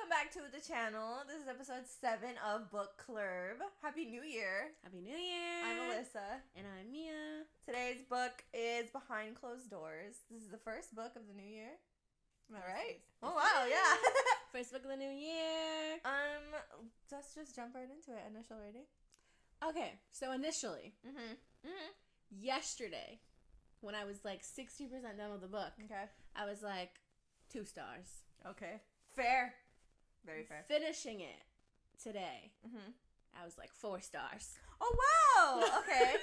Welcome back to the channel. This is episode 7 of Book Clerb. Happy New Year. Happy New Year. I'm Alyssa. And I'm Mia. Today's book is Behind Closed Doors. This is the first book of the new year. Am I right? Oh, wow, yeah. First book of the new year. Let's just jump right into it. Initial rating. Okay, so initially, yesterday, when I was like 60% done with the book, Okay. I was like 2 stars. Okay. Fair. Very fair. Finishing it today, I was like 4 stars. Oh, wow. Okay.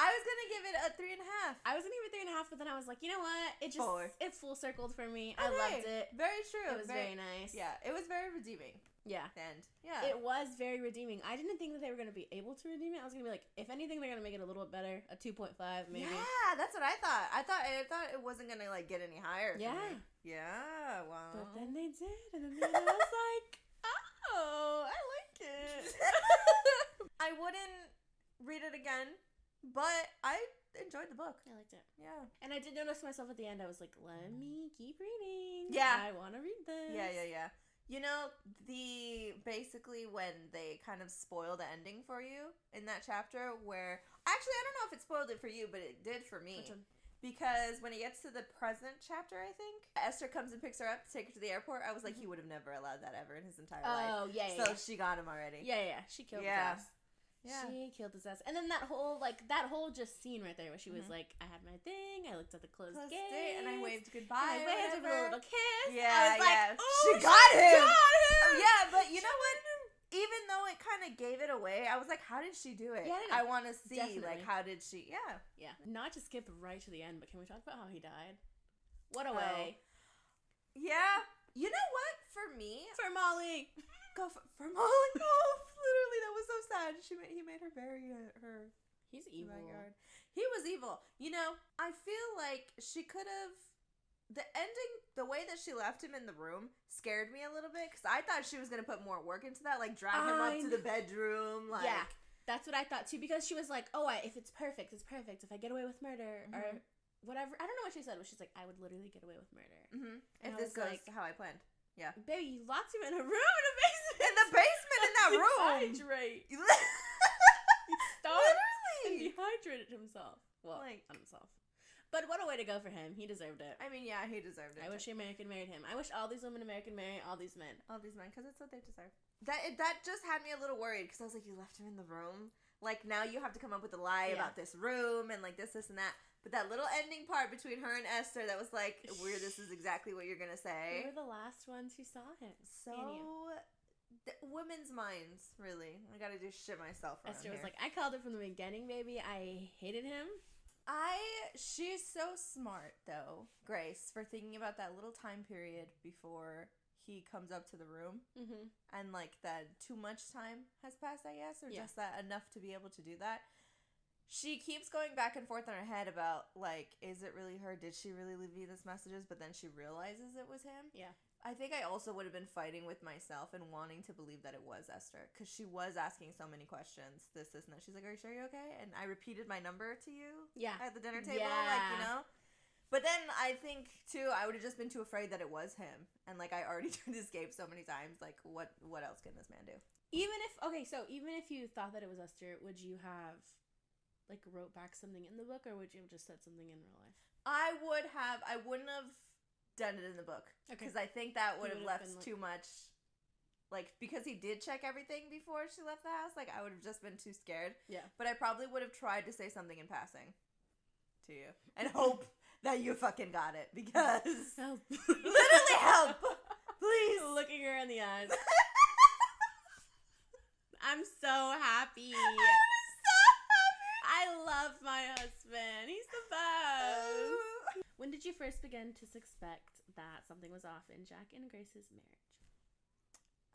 I was going to give it a 3.5. I was gonna give it 3.5, but then I was like, you know what? It 4. full circled for me. Okay. I loved it. Very true. It was very nice. Yeah, it was very redeeming. Yeah. And yeah. It was very redeeming. I didn't think that they were going to be able to redeem it. I was going to be like, if anything, they're going to make it a little bit better. A 2.5, maybe. Yeah, that's what I thought. I thought it wasn't going to, like, get any higher. Yeah. Yeah, wow. But then they did. And then I was like, oh, I like it. I wouldn't read it again, but I enjoyed the book. I liked it. Yeah. And I did notice myself at the end. I was like, let me keep reading. Yeah. I want to read this. Yeah. You know, basically when they kind of spoil the ending for you in that chapter where, actually, I don't know if it spoiled it for you, but it did for me. Which one? Because when it gets to the present chapter, I think, Esther comes and picks her up to take her to the airport. I was like, he would have never allowed that ever in his entire life. Oh, yeah. So she got him already. Yeah. She killed his ass. Yeah. She killed his ass. And then that whole just scene right there where she was like, I had my thing, I looked at the closed gate, and I waved goodbye. And I waved with a little kiss. Yeah, I was like, oh, she got him. Yeah, but you know what? Even though it kind of gave it away, I was like, how did she do it? Yeah, I want to see, definitely. like, how did she, Yeah. Not to skip right to the end, but can we talk about how he died? What a way. Yeah. You know what? For me. For Molly. Go for Molly. Oh, literally, that was so sad. He made her bury her. He's evil. Oh my God. He was evil. You know, I feel like she could have. The ending, the way that she left him in the room scared me a little bit because I thought she was going to put more work into that, like drag him up to the bedroom. Like, yeah, that's what I thought too because she was like, oh, if it's perfect, it's perfect. If I get away with murder or whatever. I don't know what she said, but she's like, I would literally get away with murder. If this goes how I planned. Yeah. Baby, you locked him in a room in a basement. In the basement in that room. Dehydrate. He Literally. and dehydrated himself. Well, not himself. But what a way to go for him. He deserved it. I mean, yeah, he deserved it. I wish American married him. I wish all these women American marry all these men. All these men, because it's what they deserve. That just had me a little worried, because I was like, you left him in the room? Like, now you have to come up with a lie about this room, and like this and that. But that little ending part between her and Esther, that was like, this is exactly what you're going to say. We were the last ones who saw him. So, women's minds, really. I got to do shit myself around Esther here. was like, I called it from the beginning, baby. I hated him. She's so smart, though, Grace, for thinking about that little time period before he comes up to the room. And, like, that too much time has passed, I guess, or just that enough to be able to do that. She keeps going back and forth in her head about, like, is it really her? Did she really leave me these messages? But then she realizes it was him. Yeah. I think I also would have been fighting with myself and wanting to believe that it was Esther. Because she was asking so many questions. This, and that. She's like, are you sure you're okay? And I repeated my number to you at the dinner table. Yeah. Like, you know? But then I think, too, I would have just been too afraid that it was him. And, like, I already tried to escape so many times. Like, what else can this man do? Even if you thought that it was Esther, would you have, like, wrote back something in the book? Or would you have just said something in real life? I wouldn't have done it in the book. Because I think that would have left too much. Like, because he did check everything before she left the house. Like, I would have just been too scared. Yeah. But I probably would have tried to say something in passing to you. And hope that you fucking got it. Because... Help. Literally help! Please! Looking her in the eyes. I'm so happy. I love my husband. He's the best. When did you first begin to suspect that something was off in Jack and Grace's marriage?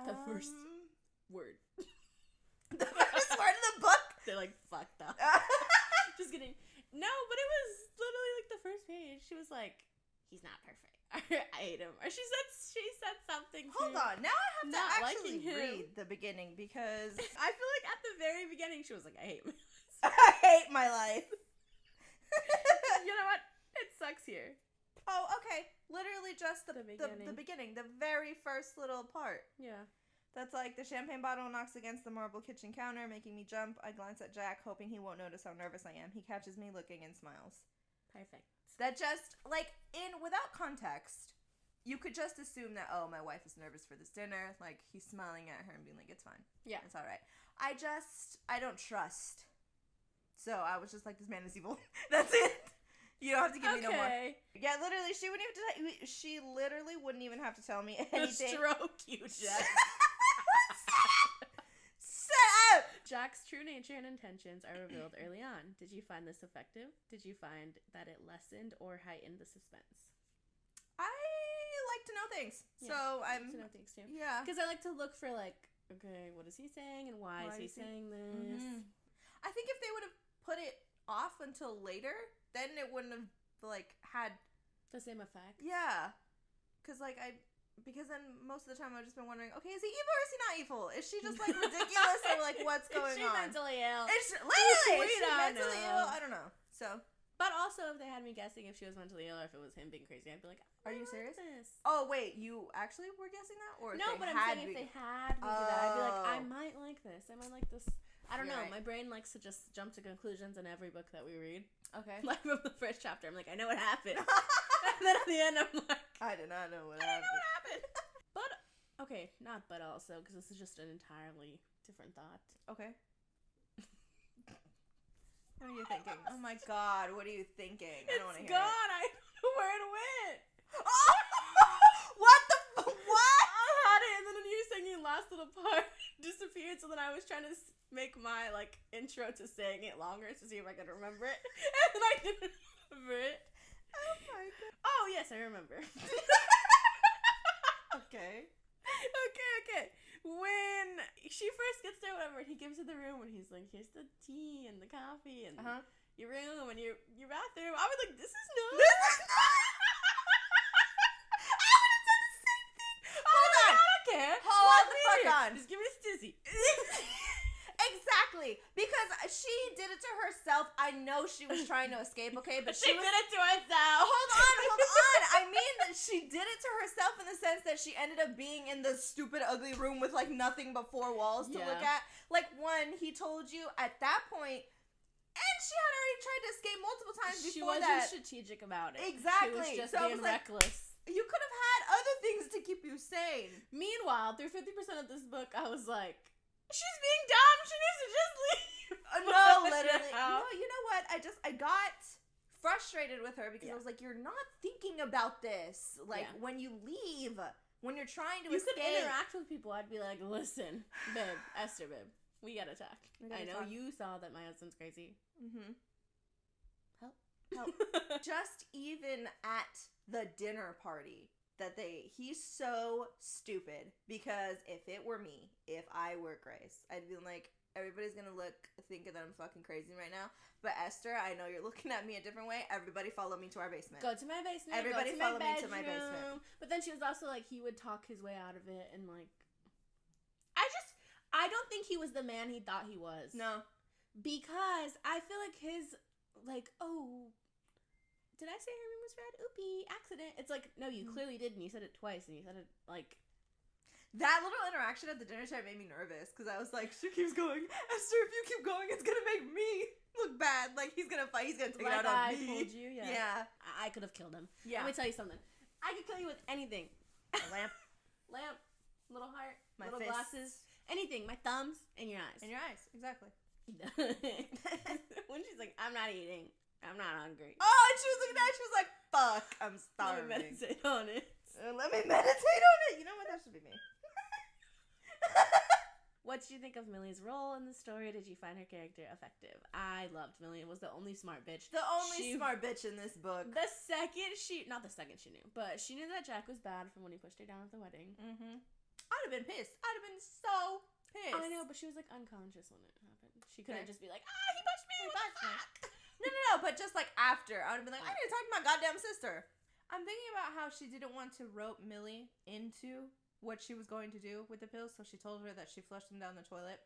The first word. The first word of the book? They're like, fucked up. Just kidding. No, but it was literally like the first page. She was like, he's not perfect. I hate him. Or she said something. Hold on. Now I have to actually him. read the beginning because I feel like at the very beginning she was like, I hate my life. I hate my life. You know what? It sucks here. Oh, okay. Literally just the beginning. The beginning. The very first little part. Yeah. That's like the champagne bottle knocks against the marble kitchen counter, making me jump. I glance at Jack, hoping he won't notice how nervous I am. He catches me looking and smiles. Perfect. That just, like, without context, you could just assume that, oh, my wife is nervous for this dinner. Like, he's smiling at her and being like, it's fine. Yeah. It's all right. I don't trust. So I was just like, this man is evil. That's it. You don't have to give me no more. Yeah, literally, she literally wouldn't even have to tell me anything. Stroke you, Jack. Shut up! Jack's true nature and intentions are revealed early on. Did you find this effective? Did you find that it lessened or heightened the suspense? I like to know things. Yeah, so I like to know things too. Yeah. Because I like to look for, like, okay, what is he saying and why is he saying this? Mm-hmm. I think if they would have put it off until later, then it wouldn't have, like, had the same effect. Yeah. Because then most of the time I've just been wondering, okay, is he evil or is he not evil? Is she just, like, ridiculous or, like, what's going on? Is she mentally ill? Literally, is she mentally ill? I don't know. So. But also, if they had me guessing if she was mentally ill or if it was him being crazy, I'd be like, are you serious? This. Oh, wait, you actually were guessing that? Or no, but I'm saying if they had me do that, I'd be like, I might like this. I might like this. I don't know. Right. My brain likes to just jump to conclusions in every book that we read. Okay. Like from the first chapter, I'm like, I know what happened. And then at the end, I'm like, I did not know what happened. But, okay, not but also, because this is just an entirely different thought. Okay. What are you thinking? Oh my god, what are you thinking? I don't want to hear gone. it. I don't know where it went. Oh! What the what? I had it, and then you were singing last little part disappeared, so then I was trying to make my, like, intro to saying it longer to see if I could remember it. And then I didn't remember it. Oh my god. Oh, yes, I remember. Okay. When she first gets there, whatever, he gives her the room and he's like, here's the tea and the coffee and your room and your bathroom. I was like, this is nice. I would have done the same thing. Hold on. I don't care. Hold the fuck on. Just give me a stizzy. Exactly. Because she did it to herself. I know she was trying to escape, okay? But she did it to herself. Hold on. I mean, she did it to herself in the sense that she ended up being in the stupid, ugly room with, like, nothing but four walls to look at. Like, one, he told you at that point, and she had already tried to escape multiple times before that. She wasn't strategic about it. Exactly. She was just being reckless. You could have had other things to keep you sane. Meanwhile, through 50% of this book, I was like, she's being dumb. She needs to just leave. No, literally. No, you know what? I got frustrated with her because I was like, you're not thinking about this. Like, when you leave, when you're trying to escape. You could interact with people. I'd be like, listen, babe, Esther, babe, we gotta talk. I know you saw that my husband's crazy. Mm-hmm. Help. Just even at the dinner party he's so stupid because if it were me, if I were Grace, I'd be like, everybody's gonna thinking that I'm fucking crazy right now. But Esther, I know you're looking at me a different way. Everybody follow me to our basement. Go to my basement. Everybody follow me to my basement. But then she was also like, he would talk his way out of it and like, I don't think he was the man he thought he was. No. Because I feel like his, like, oh, did I say her room was red? Oopie, accident. It's like, no, you clearly didn't. You said it twice, and you said it, like... That little interaction at the dinner table made me nervous, because I was like, she keeps going, Esther, if you keep going, it's gonna make me look bad. Like, he's gonna fight, he's gonna take it out on me. I told you, yeah. I could have killed him. Yeah. Let me tell you something. I could kill you with anything. A lamp, little heart, little fists. Glasses, anything. My thumbs, and your eyes. And your eyes, exactly. When she's like, I'm not eating. I'm not hungry. Oh, and she was looking at it, she was like, fuck, I'm starving. Let me meditate on it. Let me meditate on it. You know what? That should be me. What did you think of Millie's role in the story? Did you find her character effective? I loved Millie. It was the only smart bitch. The only smart bitch in this book. Not the second she knew, but she knew that Jack was bad from when he pushed her down at the wedding. Mm-hmm. I'd have been pissed. I'd have been so pissed. I know, but she was like unconscious when it happened. She couldn't just be like, he pushed me. No, but just like after, I would have been like, I need to talk to my goddamn sister. I'm thinking about how she didn't want to rope Millie into what she was going to do with the pills, so she told her that she flushed them down the toilet.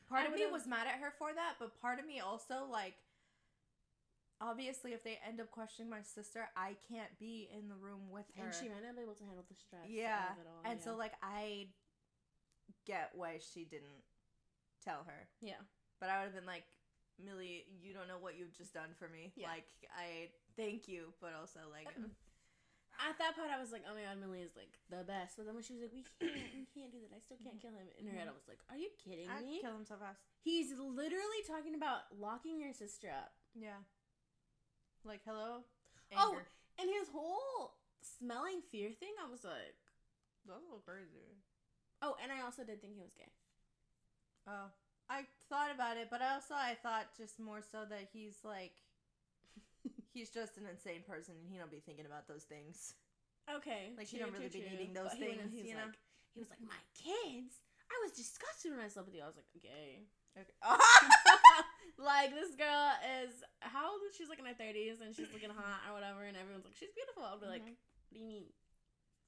Part of me was mad at her for that, but part of me also, like, obviously, if they end up questioning my sister, I can't be in the room with her. And she might not be able to handle the stress. Yeah. Of it all. And so, like, I get why she didn't tell her. Yeah. But I would have been like, Millie, you don't know what you've just done for me. Yeah. Like, I thank you, but also, like... At that point, I was like, oh my god, Millie is, like, the best. But then when she was like, we can't do that. I still can't kill him. In her head, I was like, are you kidding me? I'd kill him so fast. He's literally talking about locking your sister up. Yeah. Like, hello? Anger. Oh, and his whole smelling fear thing, I was like... That's a little crazy. Oh, and I also did think he was gay. Oh. I thought about it, but I thought just more so that he's, like... He's just an insane person, and he don't be thinking about those things. Okay. Like, he don't really be needing those things, you know? He was like, my kids? I was disgusted when I slept with you. I was like, gay. Okay. Like, this girl is, how old is she? She's like in her 30s, and she's looking hot or whatever, and everyone's like, she's beautiful. I'll be like, what do you mean?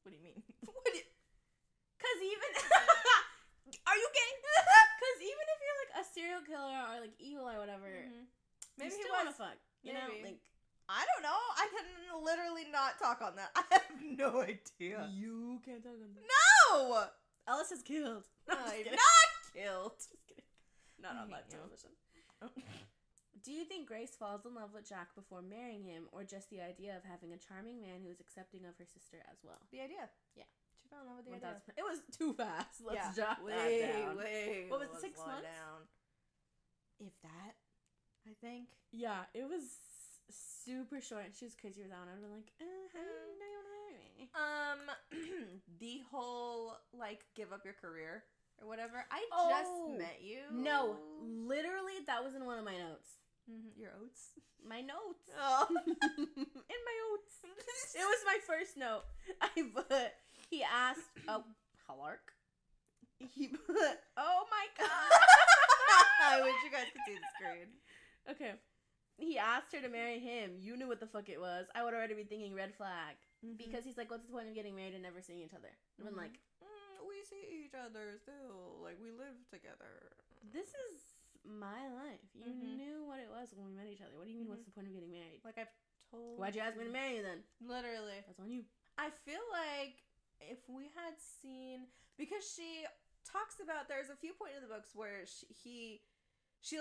What do you mean? Because even, are you gay? Because even if you're like a serial killer or like evil or whatever, maybe he wanna fuck. You know? Like, I don't know. I can literally not talk on that. I have no idea. You can't talk on that. No! Ellis is killed. No, I'm not killed. Just kidding. Not on live television. Do you think Grace falls in love with Jack before marrying him, or just the idea of having a charming man who is accepting of her sister as well? The idea. Yeah. She fell in love with the idea. It was too fast. Let's jot that down. What was it, 6 months? Down. If that, I think. Yeah, it was super short. She was crazy with that one. I'd been like, how do you know you want to marry me? The whole, like, give up your career or whatever. I just met you. No, literally, that was in one of my notes. Your oats? My notes. Oh. In my oats. It was my first note. He asked, Halark? He put, oh my god. I wish you guys could see the screen. Okay. He asked her to marry him. You knew what the fuck it was. I would already be thinking red flag. Because he's like, what's the point of getting married and never seeing each other? I've been like, we see each other still. Like, we live together. This is my life. You knew what it was when we met each other. What do you mean, what's the point of getting married? Like, I've told... Why'd you ask me to marry you then? Literally. That's on you. I feel like if we had seen... Because she talks about... There's a few points in the books where she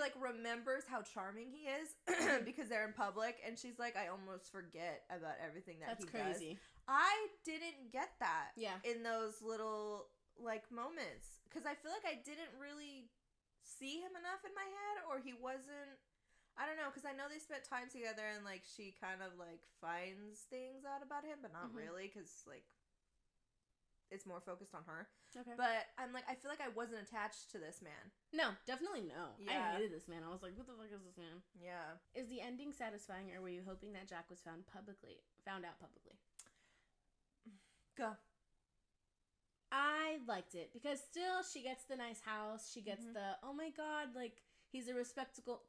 like remembers how charming he is because they're in public, and she's like, I almost forget about everything that he does. That's crazy. I didn't get that in those little like moments, because I feel like I didn't really see him enough in my head, or he wasn't, I don't know, because I know they spent time together and like she kind of like finds things out about him, but not really, because like it's more focused on her. Okay. But I'm like, I feel like I wasn't attached to this man. No, definitely no. Yeah. I hated this man. I was like, who the fuck is this man? Yeah. Is the ending satisfying, or were you hoping that Jack was found out publicly? Go. I liked it because still she gets the nice house. She gets the, oh my god, like he's a respectable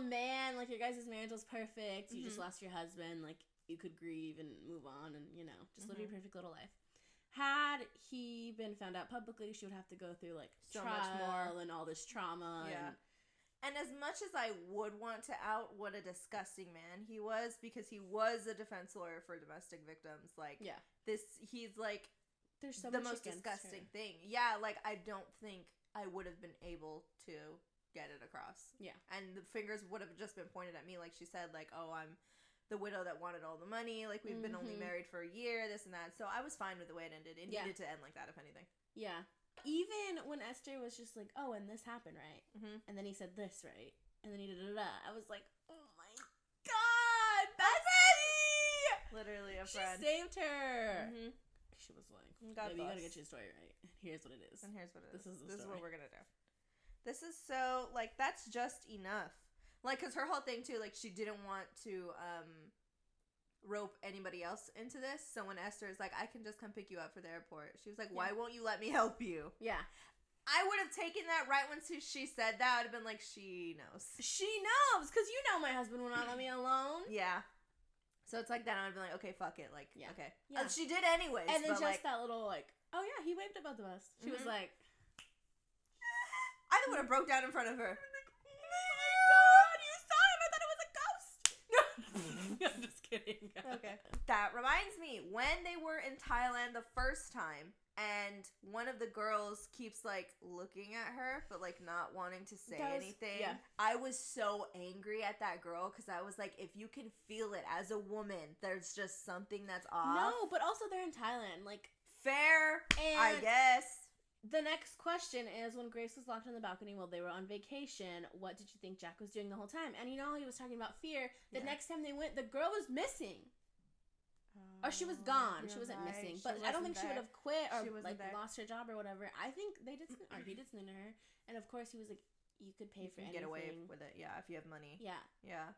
man. Like your guys' marriage was perfect. You just lost your husband. Like you could grieve and move on and, you know, just live your perfect little life. Had he been found out publicly, she would have to go through like so trial much more and all this trauma. Yeah. And as much as I would want to out what a disgusting man he was, because he was a defense lawyer for domestic victims, like, he's like, there's so the most disgusting thing. Yeah, like, I don't think I would have been able to get it across. Yeah. And the fingers would have just been pointed at me, like she said, like, oh, I'm the widow that wanted all the money, like, we've been only married for a year, this and that. So I was fine with the way it ended. It needed to end like that, if anything. Yeah. Even when Esther was just like, oh, and this happened, right? And then he said this, right? And then he da-da-da. I was like, oh my god, Betsy! Literally a friend. She saved her. She was like, baby, you gotta get your story right. Here's what it is. And here's what it is. This is what we're gonna do. This is so, like, that's just enough. Like, because her whole thing, too, like, she didn't want to, rope anybody else into this. So when Esther is like, I can just come pick you up for the airport, she was like, why won't you let me help you? Yeah. I would have taken that right when she said that. I would have been like, she knows. She knows, because you know my husband will not let me alone. Yeah. So it's like that. I would have been like, okay, fuck it. Like, okay. Yeah. She did anyways. And then just like, that little like, oh yeah, he waved at both of us. She was like, I would have broke down in front of her. Oh my god, you I'm just kidding. Okay. That reminds me, when they were in Thailand the first time, and one of the girls keeps, like, looking at her, but, like, not wanting to say anything. Yeah. I was so angry at that girl, because I was like, if you can feel it as a woman, there's just something that's off. No, but also they're in Thailand. Like, fair, I guess. The next question is, when Grace was locked on the balcony while they were on vacation, what did you think Jack was doing the whole time? And you know how he was talking about fear? The next time they went, the girl was missing. Or she was gone. She wasn't missing. But I don't think she would have quit or like lost her job or whatever. I think they did something, or he did something to her. And of course he was like, you could pay for anything. Get away with it, yeah, if you have money. Yeah. Yeah.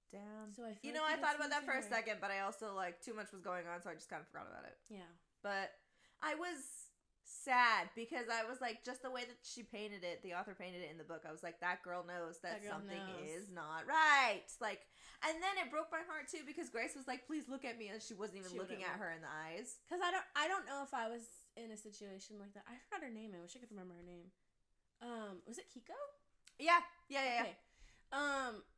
Damn. So I feel I thought about that for a second, but I also, like, too much was going on, so I just kind of forgot about it. Yeah. But I was sad because I was like, just the way that she painted it, the author painted it in the book, I was like, that girl knows that something is not right. Like, and then it broke my heart too because Grace was like, please look at me, and she wasn't even looking at her in the eyes. Because I don't know if I was in a situation like that. I forgot her name. I wish I could remember her name. Was it Kiko? Yeah. Okay.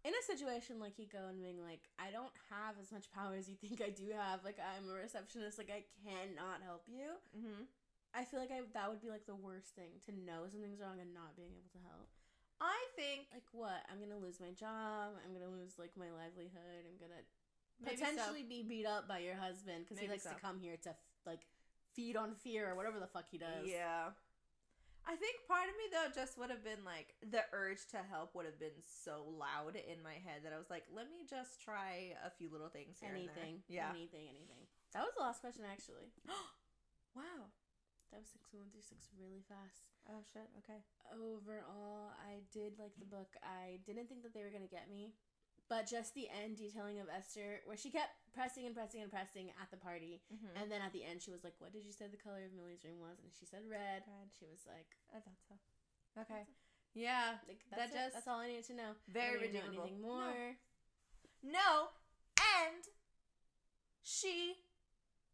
In a situation like Kiko and being like, I don't have as much power as you think I do have. Like, I'm a receptionist. Like, I cannot help you. Mm-hmm. I feel like that would be, like, the worst thing, to know something's wrong and not being able to help. I think... Like, what? I'm gonna lose my job. I'm gonna lose, like, my livelihood. I'm gonna potentially be beat up by your husband because he likes to come here to, like, feed on fear or whatever the fuck he does. Yeah. I think part of me, though, just would have been, like, the urge to help would have been so loud in my head that I was like, let me just try a few little things here Anything. And there. Yeah. Anything. That was the last question, actually. Wow. That was 6. We went through 6 really fast. Oh, shit. Okay. Overall, I did like the book. I didn't think that they were going to get me. But just the end detailing of Esther, where she kept pressing and pressing and pressing at the party. Mm-hmm. And then at the end, she was like, what did you say the color of Millie's room was? And she said red. She was like, I thought so. Okay. Yeah. Like, that's all I needed to know. Very redeemable. Anything more? No. And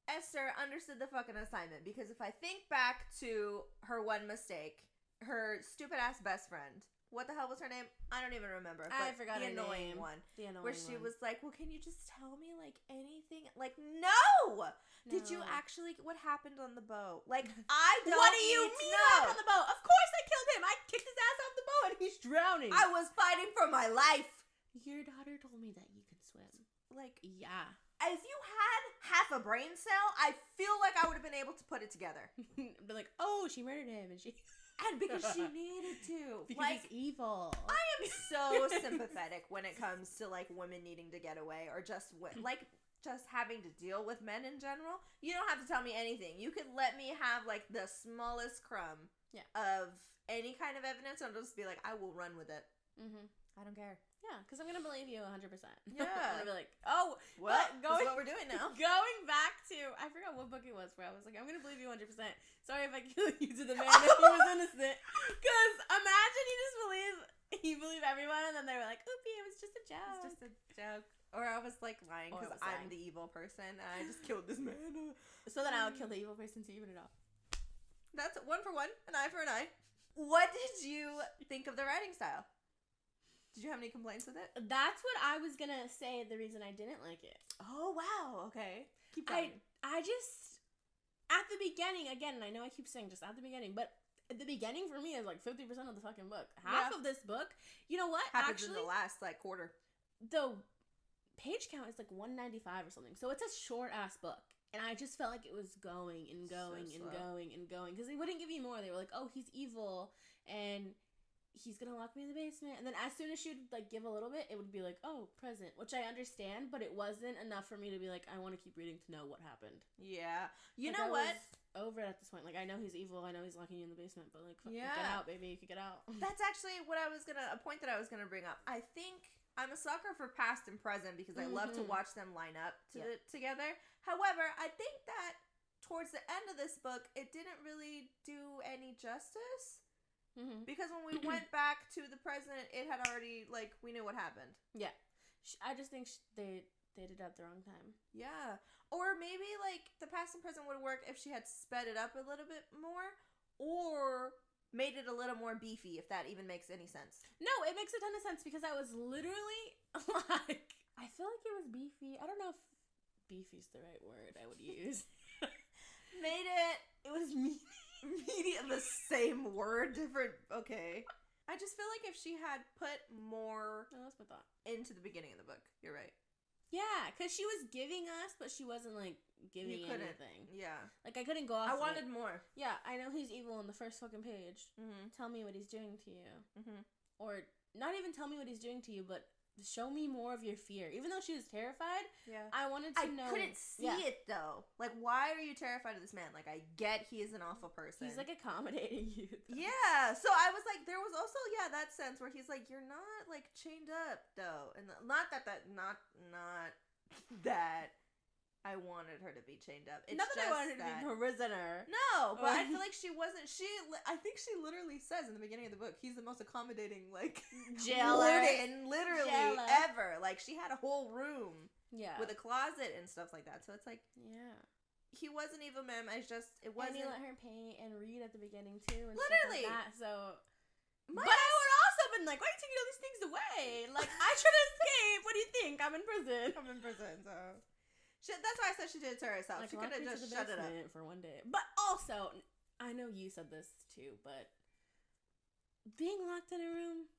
Esther understood the fucking assignment, because if I think back to her one mistake, her stupid ass best friend, what the hell was her name? I don't even remember. I forgot her name. The annoying one. Where she was like, well, can you just tell me, like, anything? Like, no! Did you actually, what happened on the boat? Like, I don't What do you mean what happened on the boat? Of course I killed him. I kicked his ass off the boat and he's drowning. I was fighting for my life. Your daughter told me that you could swim. Like, yeah. If you had half a brain cell, I feel like I would have been able to put it together. Be like, oh, she murdered him, and because she needed to. Because he's evil. I am so sympathetic when it comes to, like, women needing to get away, or just having to deal with men in general. You don't have to tell me anything. You could let me have, like, the smallest crumb of any kind of evidence, and I'll just be like, I will run with it. Mm-hmm. I don't care. Yeah, because I'm going to believe you 100%. Yeah. I'm going to be like, oh, what? That's what we're doing now. Going back to, I forgot what book it was where I was like, I'm going to believe you 100%. Sorry if I kill you to the man if he was innocent. Because imagine you believe everyone, and then they were like, oopie, it was just a joke. It's just a joke. Or I was, like, lying because I'm the evil person, and I just killed this man. So then I would kill the evil person to even it off. That's 1 for 1, an eye for an eye. What did you think of the writing style? Did you have any complaints with it? That's what I was going to say, the reason I didn't like it. Oh, wow. Okay. Keep going. I just, at the beginning, again, and I know I keep saying just at the beginning, but at the beginning for me is like 50% of the fucking book. Half of this book, you know what? Happens in the last, like, quarter. The page count is like 195 or something. So it's a short-ass book. And I just felt like it was going and going and going and going. Because they wouldn't give you more. They were like, oh, he's evil. And he's gonna lock me in the basement. And then as soon as she would, like, give a little bit, it would be like, oh, present, which I understand, but it wasn't enough for me to be like, I want to keep reading to know what happened. Yeah. You know what? Over it at this point. Like, I know he's evil, I know he's locking you in the basement, but, like, get out, baby, you can get out. That's actually what a point that I was gonna bring up. I think I'm a sucker for past and present because I love to watch them line up together. However, I think that towards the end of this book, it didn't really do any justice. Mm-hmm. Because when we went back to the present, it had already, like, we knew what happened. Yeah. I just think they did it at the wrong time. Yeah. Or maybe, like, the past and present would work if she had sped it up a little bit more, or made it a little more beefy, if that even makes any sense. No, it makes a ton of sense, because I was literally, like, I feel like it was beefy. I don't know if beefy's the right word I would use. It was meaty of the same word, different. Okay. I just feel like if she had put more that's my thought. Into the beginning of the book, you're right. Yeah, because she was giving us, but she wasn't, like, giving anything. Yeah. Like, I couldn't go off I wanted more. Yeah, I know he's evil in the first fucking page. Mm-hmm. Tell me what he's doing to you. Mm-hmm. Or, not even tell me what he's doing to you, but show me more of your fear. Even though she was terrified, I wanted to know. I couldn't see it, though. Like, why are you terrified of this man? Like, I get he is an awful person. He's, like, accommodating you, though. Yeah, so I was like, there was also, that sense where he's like, you're not, like, chained up, though. And not that I wanted her to be chained up. It's not that I wanted her to be a prisoner. No, but I feel like she wasn't. I think she literally says in the beginning of the book, he's the most accommodating, like, jailer, warden, literally, ever. Like, she had a whole room, with a closet and stuff like that. So it's like, he was an evil man. It wasn't. And he let her paint and read at the beginning too, and literally. Stuff like that. So, but I would also have been like, why are you taking all these things away? Like, I should escape. What do you think? I'm in prison. So. That's why I said she did it to herself. Like, she could have just shut it up for one day. But also, I know you said this too, but being locked in a room,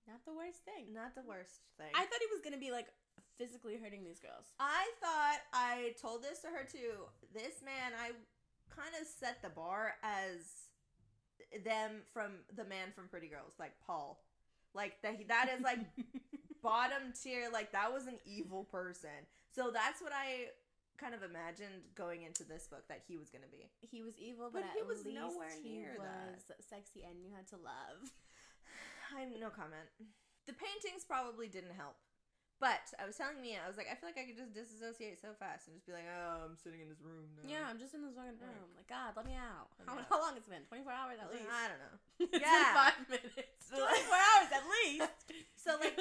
not the worst thing. Not the worst thing. I thought he was gonna be like physically hurting these girls. I told this to her too. This man, I kind of set the bar as the man from Pretty Girls, like Paul. Like, that is, like, bottom tier. Like, that was an evil person. So that's what I kind of imagined going into this book, that he was going to be. He was evil, but he was at least nowhere he near was sexy and knew how to love. No comment. The paintings probably didn't help. But I was telling Mia, I was like, I feel like I could just disassociate so fast and just be like, oh, I'm sitting in this room now. Yeah, I'm just in this fucking room. Like, God, let me out. How long it's been? 24 hours at least? I don't know. It's been 5 minutes. 24 hours at least. So, like,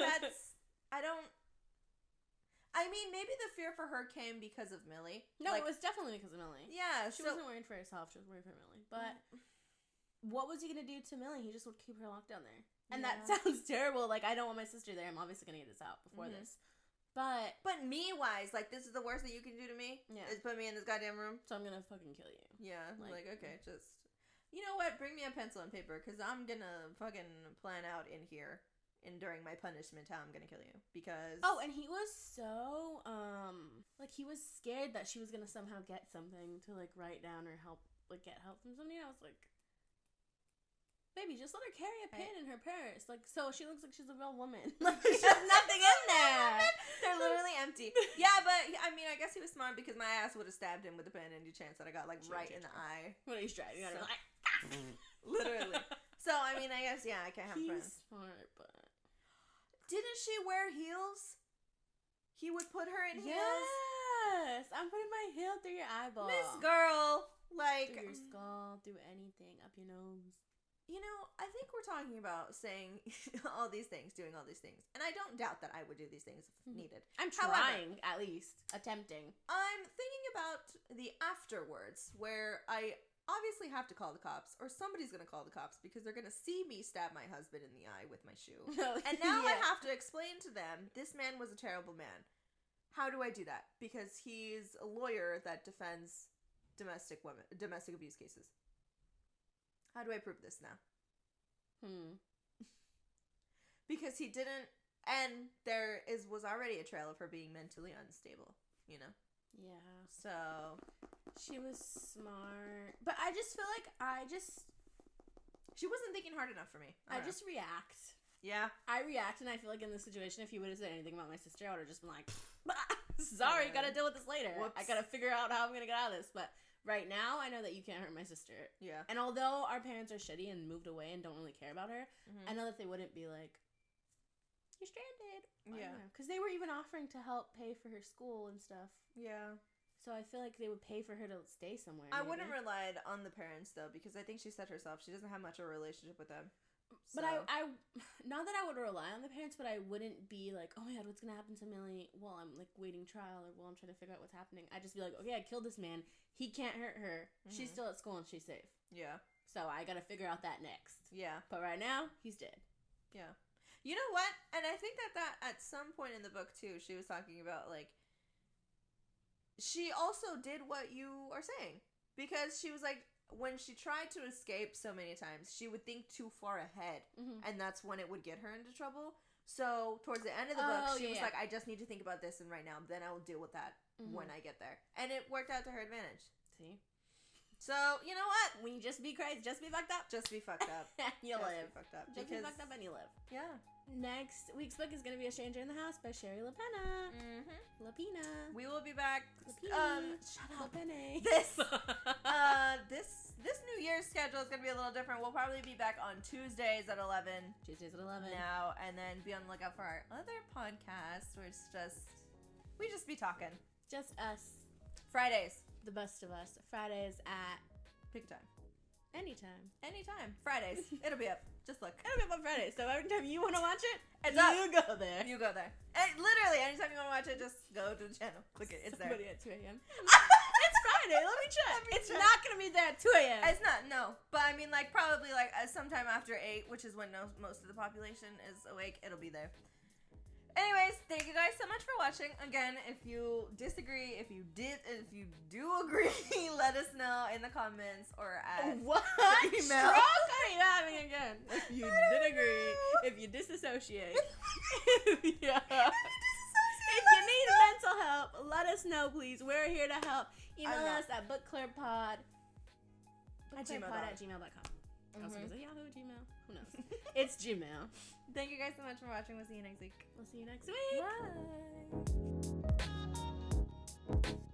I mean, maybe the fear for her came because of Millie. No, like, it was definitely because of Millie. Yeah. She wasn't worried for herself. She was worried for Millie. But what was he going to do to Millie? He just would keep her locked down there. And that sounds terrible. Like, I don't want my sister there. I'm obviously going to get this out before this. But me-wise, like, this is the worst that you can do to me? Yeah. Is put me in this goddamn room? So I'm going to fucking kill you. Yeah. Like, okay, just... You know what? Bring me a pencil and paper, because I'm going to fucking plan out in here, and during my punishment, how I'm going to kill you. Because... Oh, and he was so, like, he was scared that she was going to somehow get something to, like, write down or help, like, get help from somebody. I was like... Baby, just let her carry a pen in her purse. Like, so she looks like she's a real woman. Like, there's nothing in there. They're literally empty. Yeah, but, I mean, I guess he was smart because my ass would have stabbed him with a pen any chance that I got, like, right in the eye. When he's driving, so, like, literally. So, I mean, I guess, yeah, I can't have friends. He's smart, but... Didn't she wear heels? He would put her in heels? Yes! I'm putting my heel through your eyeball. This girl, like... Through your skull, through anything, up your nose. You know, I think we're talking about saying all these things, doing all these things. And I don't doubt that I would do these things if needed. I'm trying, at least. Attempting. I'm thinking about the afterwards, where I obviously have to call the cops, or somebody's going to call the cops, because they're going to see me stab my husband in the eye with my shoe. And now I have to explain to them, this man was a terrible man. How do I do that? Because he's a lawyer that defends domestic abuse cases. How do I prove this now? Because he didn't, and there was already a trail of her being mentally unstable, you know? Yeah. So. She was smart. But I just feel like she wasn't thinking hard enough for me. I just react. Yeah. I react, and I feel like in this situation, if he would have said anything about my sister, I would have just been like, sorry, gotta deal with this later. Whoops. I gotta figure out how I'm gonna get out of this, but... Right now, I know that you can't hurt my sister. Yeah. And although our parents are shitty and moved away and don't really care about her, I know that they wouldn't be like, you're stranded. Yeah. Because they were even offering to help pay for her school and stuff. Yeah. So I feel like they would pay for her to stay somewhere. I wouldn't rely on the parents, though, because I think she said herself she doesn't have much of a relationship with them. So. But I, not that I would rely on the parents, but I wouldn't be like, oh my God, what's going to happen to Millie while I'm, like, waiting trial or while I'm trying to figure out what's happening. I'd just be like, okay, I killed this man. He can't hurt her. She's still at school and she's safe. Yeah. So I got to figure out that next. Yeah. But right now, he's dead. Yeah. You know what? And I think that at some point in the book, too, she was talking about, like, she also did what you are saying. Because she was like, when she tried to escape so many times, she would think too far ahead. Mm-hmm. And that's when it would get her into trouble. So, towards the end of the book, she was like, I just need to think about this and right now. Then I will deal with that when I get there. And it worked out to her advantage. See? So, you know what? When you just be crazy, just be fucked up. Just be fucked up. You live. Be fucked up. Just be fucked up and you live. Yeah. Next week's book is going to be A Stranger in the House by Sherry LaPena. Mm-hmm. Lapina. We will be back. Shut up. This New Year's schedule is going to be a little different. We'll probably be back on Tuesdays at 11. Tuesdays at 11. Now, and then be on the lookout for our other podcast where it's we just be talking. Just us. Fridays. The best of us. Fridays at... Pick a time. Anytime. Fridays. It'll be up. Just look. It'll be up on Fridays. So every time you want to watch it, it's you up. Go there. You go there. And literally, anytime you want to watch it, just go to the channel. Click it. It's Somebody there. At 2 a.m. It's Friday. Let me check. It's not going to be there at 2 a.m. It's not, no. But I mean, like, probably, like, sometime after 8, which is when most of the population is awake, it'll be there. Anyways, thank you guys so much for watching. Again, if you disagree, if you do agree, let us know in the comments or at what email. Stroke are you having again? If you did agree, if you disassociate, if you need mental help, let us know, please. We're here to help. Email us at bookclerbpod at gmail.com. I was going to say Yahoo, Gmail. Who knows? It's Gmail. Thank you guys so much for watching. We'll see you next week. We'll see you next week. Bye.